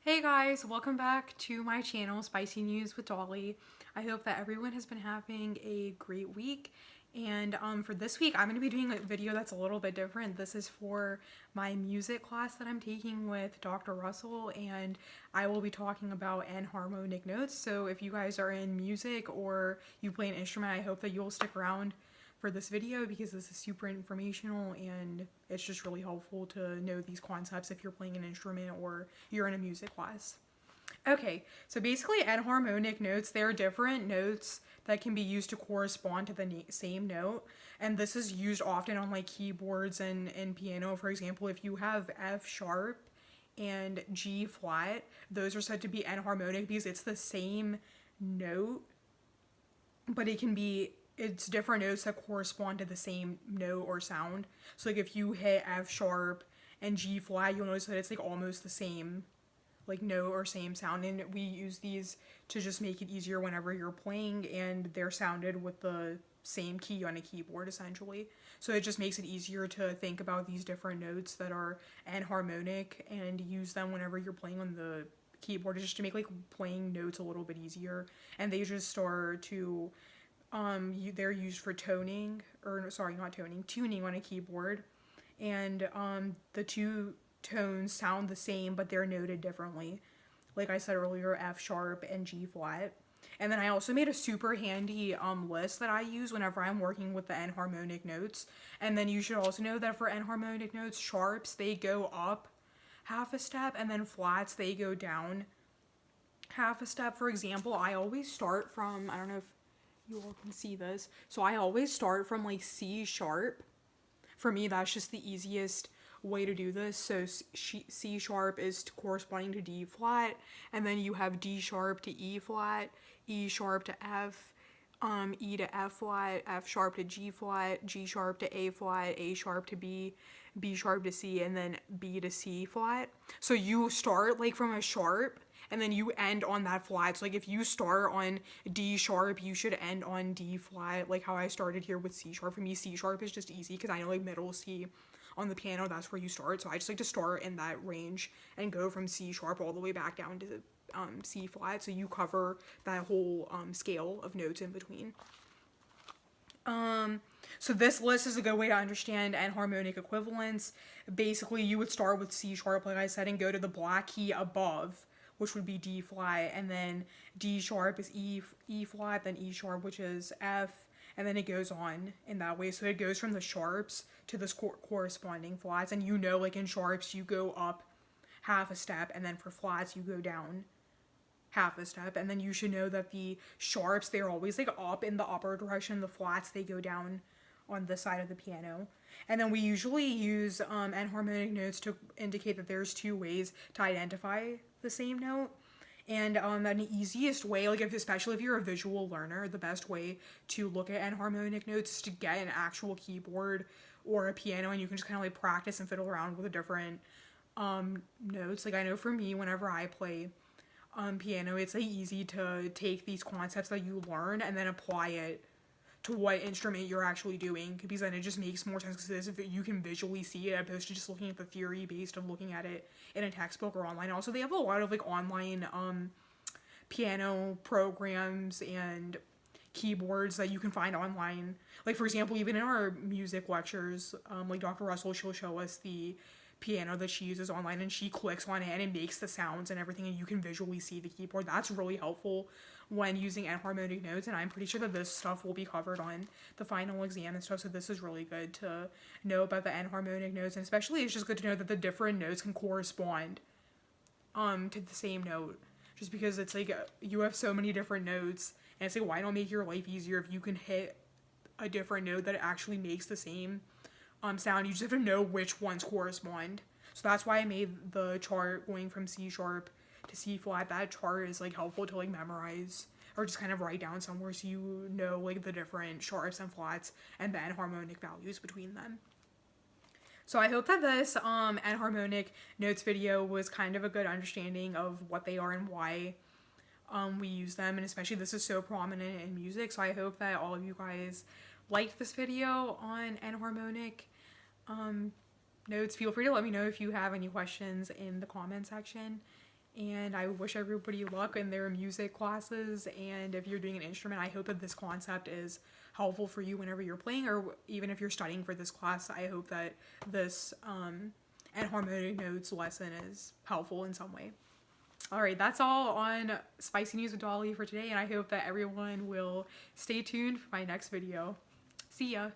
Hey guys, welcome back to my channel, Spicy News with Dolly. I hope that everyone has been having a great week. And for this week, I'm going to be doing a video that's a little bit different. This is for my music class that I'm taking with Dr. Russell, and I will be talking about enharmonic notes. So if you guys are in music or you play an instrument, I hope that you'll stick around for this video because this is super informational and it's just really helpful to know these concepts if you're playing an instrument or you're in a music class. Okay, so basically enharmonic notes, they're different notes that can be used to correspond to the same note, and this is used often on like keyboards and piano. For example, if you have F sharp and G flat, those are said to be enharmonic because it's the same note, but it's different notes that correspond to the same note or sound. So like if you hit F sharp and G flat, you'll notice that it's like almost the same like note or same sound, and we use these to just make it easier whenever you're playing and they're sounded with the same key on a keyboard essentially. So it just makes it easier to think about these different notes that are enharmonic and use them whenever you're playing on the keyboard, just to make like playing notes a little bit easier. And they just start to they're used for toning, or sorry, not toning, tuning on a keyboard. And the two tones sound the same, but they're noted differently. Like I said earlier, F sharp and G flat. And then I also made a super handy list that I use whenever I'm working with the enharmonic notes. And then you should also know that for enharmonic notes, sharps, they go up half a step, and then flats, they go down half a step. For example, I always start from, I don't know if you all can see this. So I always start from like C sharp. For me, that's just the easiest way to do this. So C sharp is corresponding to D flat, and then you have D sharp to E flat, E sharp to F, E to F flat, F sharp to G flat, G sharp to A flat, A sharp to B, B sharp to C, and then B to C flat. So you start like from a sharp and then you end on that flat. So like if you start on D sharp, you should end on D flat, like how I started here with C sharp. For me, C sharp is just easy because I know like middle C on the piano, that's where you start. So I just like to start in that range and go from C sharp all the way back down to C flat. So you cover that whole scale of notes in between. So this list is a good way to understand enharmonic equivalents. Basically, you would start with C sharp, like I said, and go to the black key above, which would be D flat, and then D sharp is E flat, then E sharp, which is F, and then it goes on in that way. So it goes from the sharps to the corresponding flats, and you know, like in sharps, you go up half a step, and then for flats, you go down half a step. And then you should know that the sharps, they're always like up in the upper direction, the flats, they go down on the side of the piano. And then we usually use enharmonic notes to indicate that there's two ways to identify the same note. And the easiest way, like especially if you're a visual learner, the best way to look at enharmonic notes is to get an actual keyboard or a piano, and you can just kind of like practice and fiddle around with the different notes. Like I know for me, whenever I play piano, it's like easy to take these concepts that you learn and then apply it to what instrument you're actually doing, because then it just makes more sense because if you can visually see it opposed to just looking at the theory based of looking at it in a textbook or online. Also, they have a lot of like online piano programs and keyboards that you can find online. Like for example, even in our music lectures, like Dr. Russell, she'll show us the piano that she uses online, and she clicks on it and it makes the sounds and everything, and you can visually see the keyboard. That's really helpful when using enharmonic notes, and I'm pretty sure that this stuff will be covered on the final exam and stuff, so this is really good to know about the enharmonic notes. And especially it's just good to know that the different notes can correspond to the same note, just because it's like you have so many different notes, and it's like, why not make your life easier if you can hit a different note that actually makes the same sound? You just have to know which ones correspond. So that's why I made the chart going from C sharp to C flat. That chart is like helpful to like memorize or just kind of write down somewhere so you know like the different sharps and flats and the enharmonic values between them. So I hope that this enharmonic notes video was kind of a good understanding of what they are and why we use them, and especially this is so prominent in music. So I hope that all of you guys liked this video on enharmonic notes. Feel free to let me know if you have any questions in the comment section. and I wish everybody luck in their music classes. And if you're doing an instrument, I hope that this concept is helpful for you whenever you're playing, or even if you're studying for this class. I hope that this Enharmonic Notes lesson is helpful in some way. Alright, that's all on Spicy News with Dolly for today, and I hope that everyone will stay tuned for my next video. See ya!